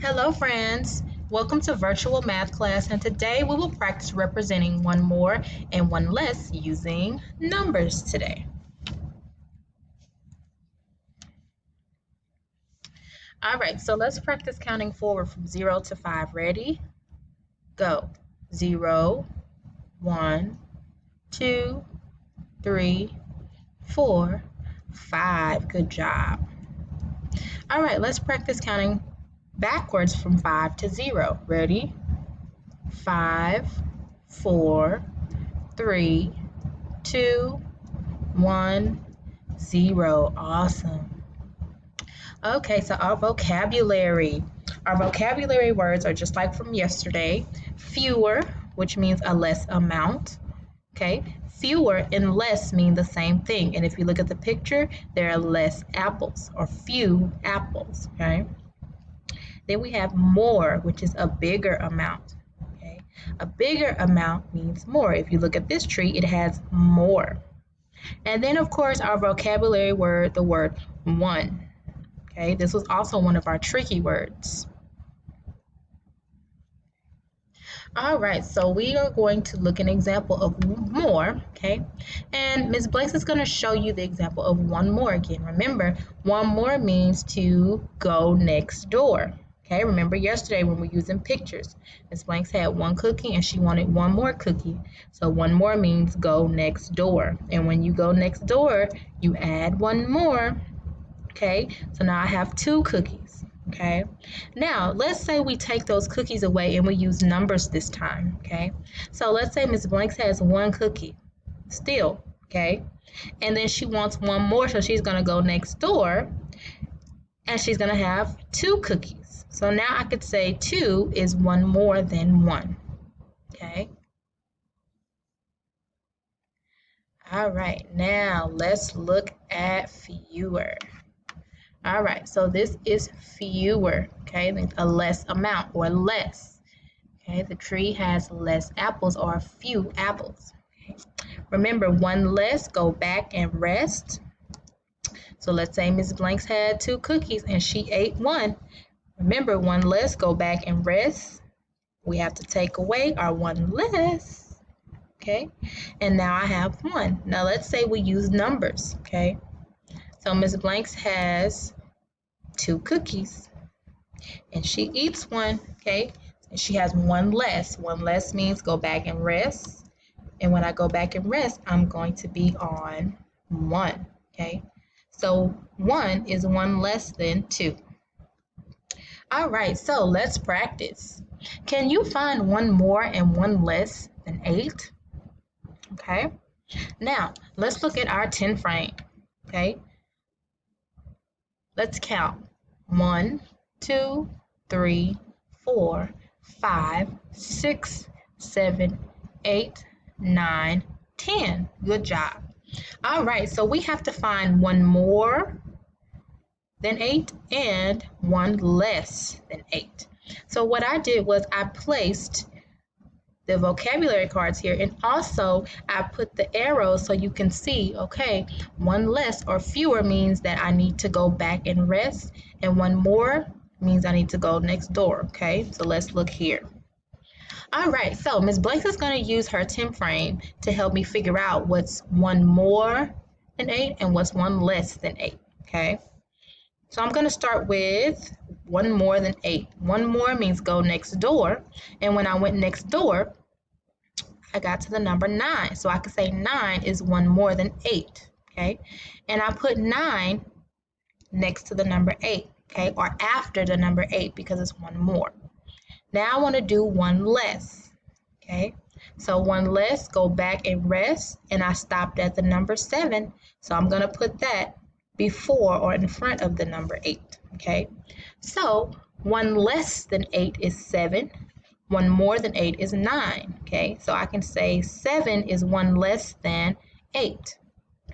Hello friends, welcome to virtual math class, and today we will practice representing one more and one less using numbers today. Alright, so let's practice counting forward from 0 to 5. Ready? Go. 0, 1, 2, 3, 4, 5. Good job. Alright, let's practice counting backwards from 5 to 0. Ready? 5, 4, 3, 2, 1, 0. Awesome. Okay, so our vocabulary. Our vocabulary words are just like from yesterday. Fewer, which means a less amount. Okay, fewer and less mean the same thing. And if you look at the picture, there are less apples or few apples. Okay. Then we have more, which is a bigger amount. Okay, a bigger amount means more. If you look at this tree, it has more. And then, of course, our vocabulary word, the word one. Okay, this was also one of our tricky words. All right, so we are going to look at an example of more, okay? And Ms. Blakes is going to show you the example of one more again. Remember, one more means to go next door. Okay, remember yesterday when we were using pictures, Ms. Blanks had one cookie and she wanted one more cookie. So one more means go next door. And when you go next door, you add one more. Okay, so now I have 2 cookies. Okay, now let's say we take those cookies away and we use numbers this time. Okay, so let's say Ms. Blanks has 1 cookie still. Okay, and then she wants one more, so she's going to go next door and she's going to have 2 cookies. So now I could say 2 is one more than 1. Okay. All right, now let's look at fewer. All right, so this is fewer, okay, means a less amount or less. Okay, the tree has less apples or a few apples. Okay. Remember, one less, go back and rest. So let's say Ms. Blanks had 2 cookies and she ate 1. Remember, one less, go back and rest. We have to take away our one less, okay? And now I have 1. Now let's say we use numbers, okay? So Ms. Blanks has 2 cookies and she eats 1, okay? And she has 1 less. 1 less means go back and rest. And when I go back and rest, I'm going to be on 1, okay? So 1 is 1 less than 2. All right, so let's practice. Can you find 1 more and 1 less than 8? Okay. Now, let's look at our 10 frame. Okay. Let's count. 1, 2, 3, 4, 5, 6, 7, 8, 9, 10. Good job. All right, so we have to find 1 more than 8 and 1 less than 8. So what I did was I placed the vocabulary cards here, and also I put the arrows so you can see, okay, 1 less or fewer means that I need to go back and rest, and 1 more means I need to go next door, okay? So let's look here. All right, so Ms. Blakes is going to use her 10 frame to help me figure out what's 1 more than 8 and what's 1 less than 8, okay? So I'm going to start with 1 more than 8. 1 more means go next door. And when I went next door, I got to the number 9. So I could say 9 is 1 more than 8. Okay. And I put 9 next to the number 8. Okay. Or after the number 8 because it's 1 more. Now I want to do 1 less. Okay. So 1 less, go back and rest. And I stopped at the number 7. So I'm going to put that before or in front of the number 8, okay? So 1 less than 8 is 7. 1 more than 8 is 9, okay? So I can say 7 is 1 less than 8,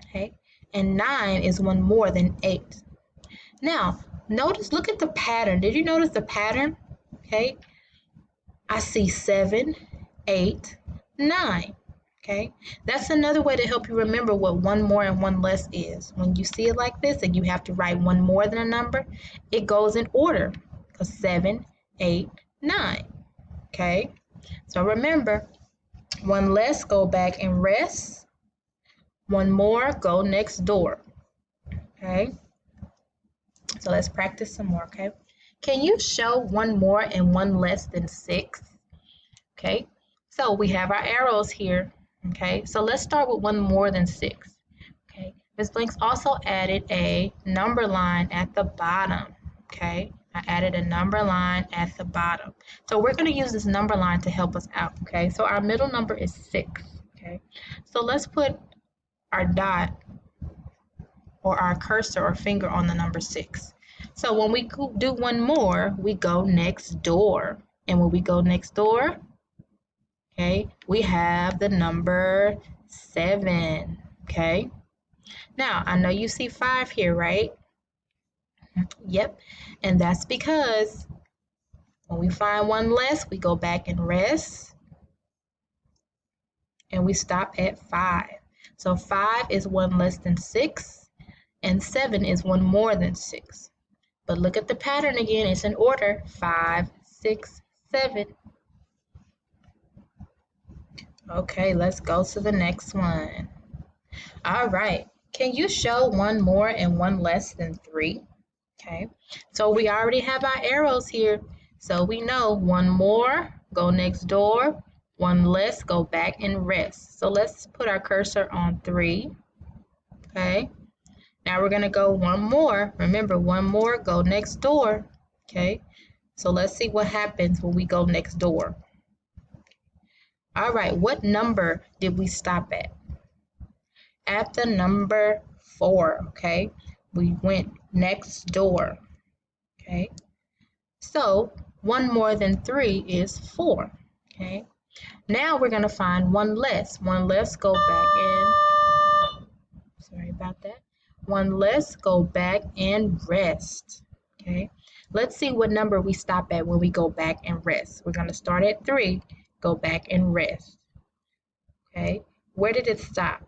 okay? And 9 is 1 more than 8. Now, look at the pattern. Did you notice the pattern? Okay? I see 7, 8, 9. Okay, that's another way to help you remember what 1 more and 1 less is. When you see it like this and you have to write 1 more than a number, it goes in order because 7, 8, 9. Okay, so remember, one less, go back and rest. One more, go next door. Okay, so let's practice some more. Okay, can you show one more and one less than 6? Okay, so we have our arrows here. Okay, so let's start with one more than 6. Okay, Ms. Blanks also added a number line at the bottom. Okay, I added a number line at the bottom. So we're going to use this number line to help us out. Okay, so our middle number is 6. Okay, so let's put our dot or our cursor or finger on the number 6. So when we do one more, we go next door. And when we go next door, okay, we have the number 7. Okay, now I know you see 5 here, right? Yep, and that's because when we find one less, we go back and rest, and we stop at 5. So 5 is one less than 6, and 7 is one more than 6. But look at the pattern again, it's in order, 5, 6, 7. Okay, let's go to the next one. All right, can you show one more and one less than 3? Okay, so we already have our arrows here. So we know one more, go next door, one less, go back and rest. So let's put our cursor on 3. Okay, now we're gonna go one more. Remember, one more, go next door. Okay, so let's see what happens when we go next door. All right, what number did we stop at? At the number 4, okay? We went next door, okay? So 1 more than 3 is 4, okay? Now we're gonna find one less. One less, go back and, sorry about that. One less, go back and rest, okay? Let's see what number we stop at when we go back and rest. We're gonna start at 3, go back and rest, okay? Where did it stop?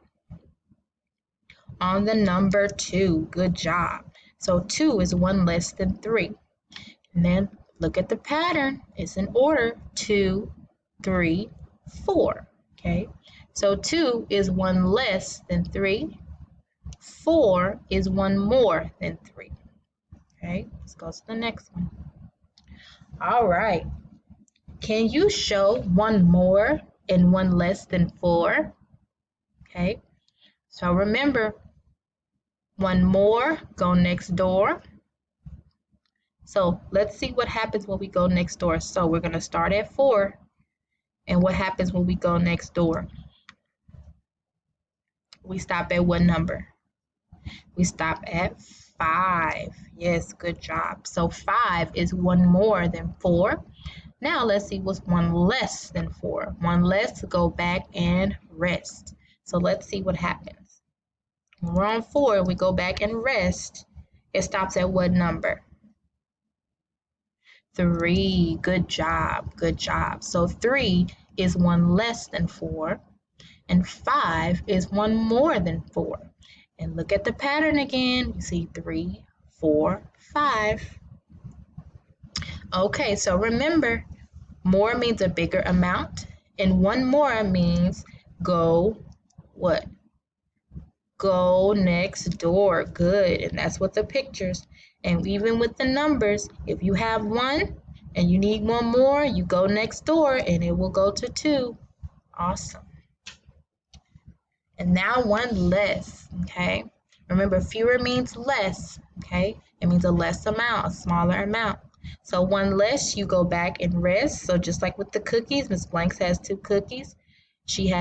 On the number 2, good job. So 2 is one less than 3. And then look at the pattern, it's in order, 2, 3, 4, okay? So 2 is one less than 3, 4 is one more than 3, okay? Let's go to the next one. All right, can you show one more and one less than 4? Okay, so remember, one more, go next door. So let's see what happens when we go next door. So we're gonna start at 4, and what happens when we go next door? We stop at what number? We stop at 5. Yes, good job. So 5 is one more than 4. Now let's see what's one less than 4. One less, go back and rest. So let's see what happens. When we're on 4, we go back and rest. It stops at what number? 3. Good job, good job. So 3 is one less than 4, and 5 is one more than 4. And look at the pattern again. You see 3, 4, 5. Okay, so remember, more means a bigger amount, and one more means go what? Go next door. Good, and that's what the pictures. And even with the numbers, if you have 1 and you need one more, you go next door and it will go to 2. Awesome. And now one less, okay? Remember, fewer means less, okay? It means a less amount, a smaller amount. So one less, you go back and rest. So just like with the cookies, Ms. Blanks has 2 cookies. She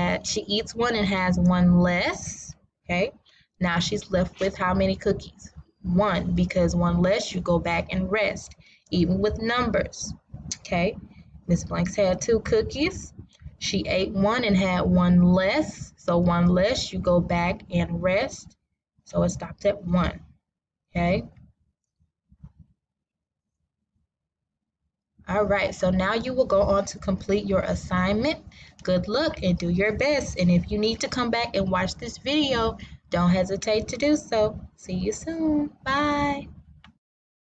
eats one and has one less, okay? Now she's left with how many cookies? 1, because one less, you go back and rest, even with numbers, okay? Ms. Blanks had 2 cookies. She ate 1 and had one less. So one less, you go back and rest. So it stopped at 1, okay? All right, so now you will go on to complete your assignment. Good luck and do your best. And if you need to come back and watch this video, don't hesitate to do so. See you soon. Bye.